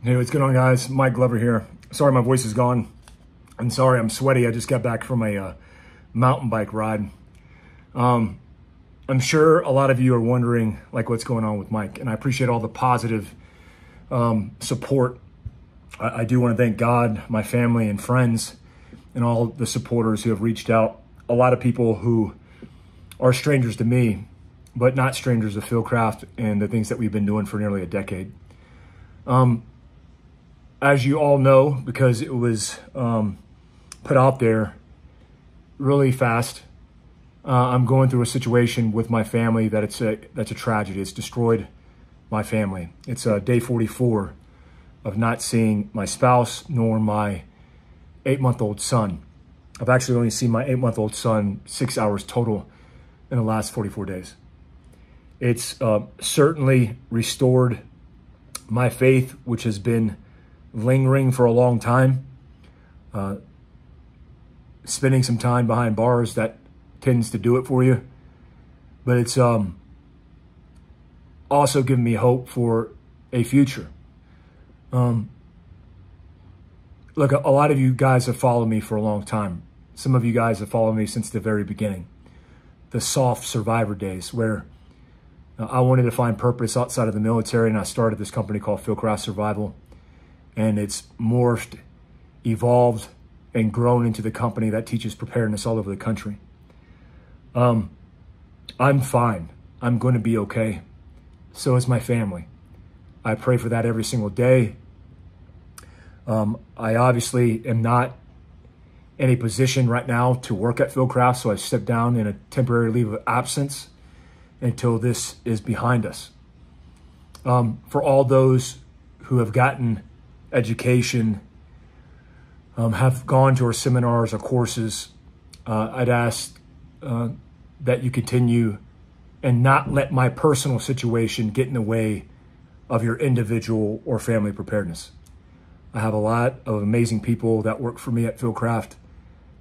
Hey, what's going on, guys? Mike Glover here. Sorry my voice is gone. I'm sorry I'm sweaty. I just got back from a mountain bike ride. I'm sure a lot of you are wondering like what's going on with Mike, and I appreciate all the positive support. I do want to thank God, my family and friends, and all the supporters who have reached out. A lot of people who are strangers to me, but not strangers to Fieldcraft and the things that we've been doing for nearly a decade. As you all know, because it was put out there really fast, I'm going through a situation with my family that's a tragedy. It's destroyed my family. It's day 44 of not seeing my spouse nor my 8-month-old son. I've actually only seen my 8-month-old son 6 hours total in the last 44 days. It's certainly restored my faith, which has been lingering for a long time. Spending some time behind bars, that tends to do it for you. But it's also given me hope for a future. Look, a lot of you guys have followed me for a long time. Some of you guys have followed me since the very beginning. The soft survivor days where I wanted to find purpose outside of the military, and I started this company called Fieldcraft Survival. And it's morphed, evolved, and grown into the company that teaches preparedness all over the country. I'm fine. I'm going to be okay. So is my family. I pray for that every single day. I obviously am not in a position right now to work at Fieldcraft, so I stepped down in a temporary leave of absence until this is behind us. For all those who have gotten education, have gone to our seminars or courses, I'd ask that you continue and not let my personal situation get in the way of your individual or family preparedness. I have a lot of amazing people that work for me at Fieldcraft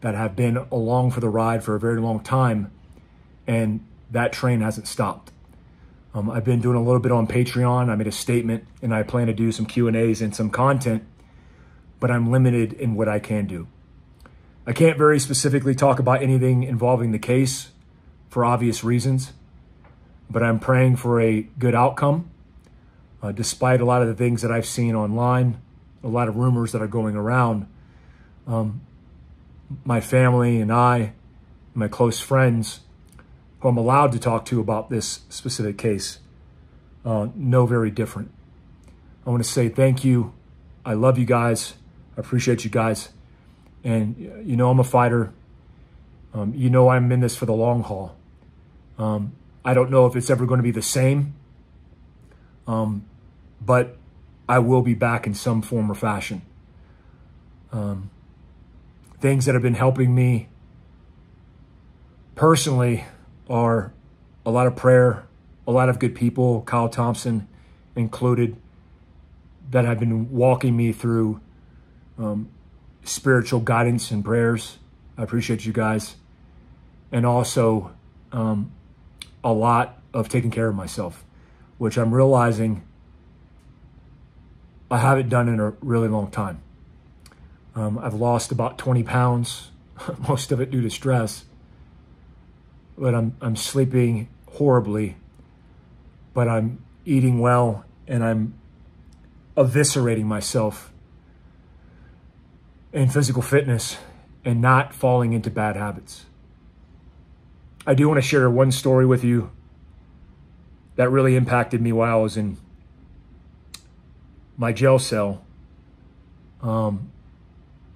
that have been along for the ride for a very long time, and that train hasn't stopped. I've been doing a little bit on Patreon. I made a statement, and I plan to do some Q&As and some content, but I'm limited in what I can do. I can't very specifically talk about anything involving the case for obvious reasons, but I'm praying for a good outcome. Despite a lot of the things that I've seen online, a lot of rumors that are going around, my family and I, my close friends, who I'm allowed to talk to about this specific case, know very different. I want to say thank you. I love you guys. I appreciate you guys. And you know I'm a fighter. You know I'm in this for the long haul. I don't know if it's ever going to be the same, but I will be back in some form or fashion. Things that have been helping me personally are a lot of prayer, a lot of good people, Kyle Thompson included, that have been walking me through spiritual guidance and prayers. I appreciate you guys. And also a lot of taking care of myself, which I'm realizing I haven't done in a really long time. I've lost about 20 pounds, most of it due to stress. But I'm sleeping horribly, but I'm eating well, and I'm eviscerating myself in physical fitness and not falling into bad habits. I do want to share one story with you that really impacted me while I was in my jail cell,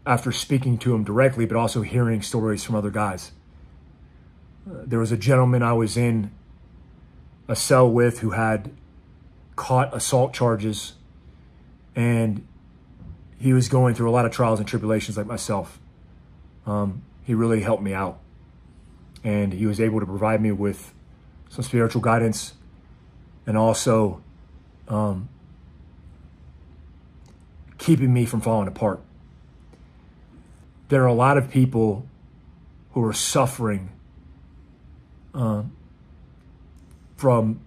after speaking to him directly, but also hearing stories from other guys. There was a gentleman I was in a cell with who had caught assault charges, and he was going through a lot of trials and tribulations like myself. He really helped me out, and he was able to provide me with some spiritual guidance and also keeping me from falling apart. There are a lot of people who are suffering from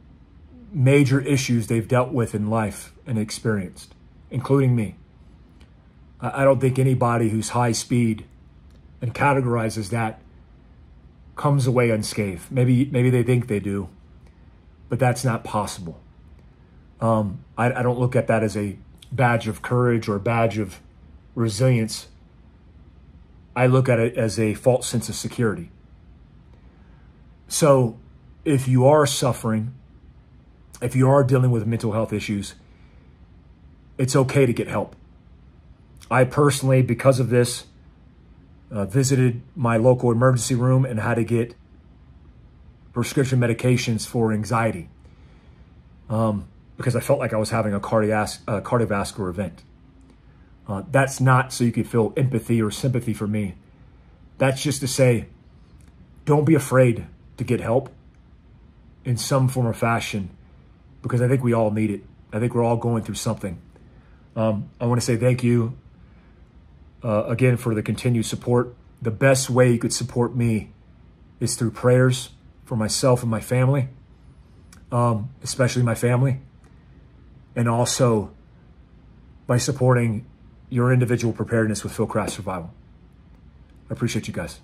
major issues they've dealt with in life and experienced. including me. I don't think anybody who's high speed and categorizes that comes away unscathed. Maybe they think they do, but that's not possible. I don't look at that as a badge of courage or a badge of resilience. I look at it as a false sense of security. So if you are suffering, if you are dealing with mental health issues, it's okay to get help. I personally, because of this, visited my local emergency room and had to get prescription medications for anxiety because I felt like I was having a cardiovascular event. That's not so you could feel empathy or sympathy for me. That's just to say, don't be afraid to get help in some form or fashion, because I think we all need it. I think we're all going through something. I want to say thank you again for the continued support. The best way you could support me is through prayers for myself and my family, especially my family, and also by supporting your individual preparedness with Fieldcraft Survival. I appreciate you guys.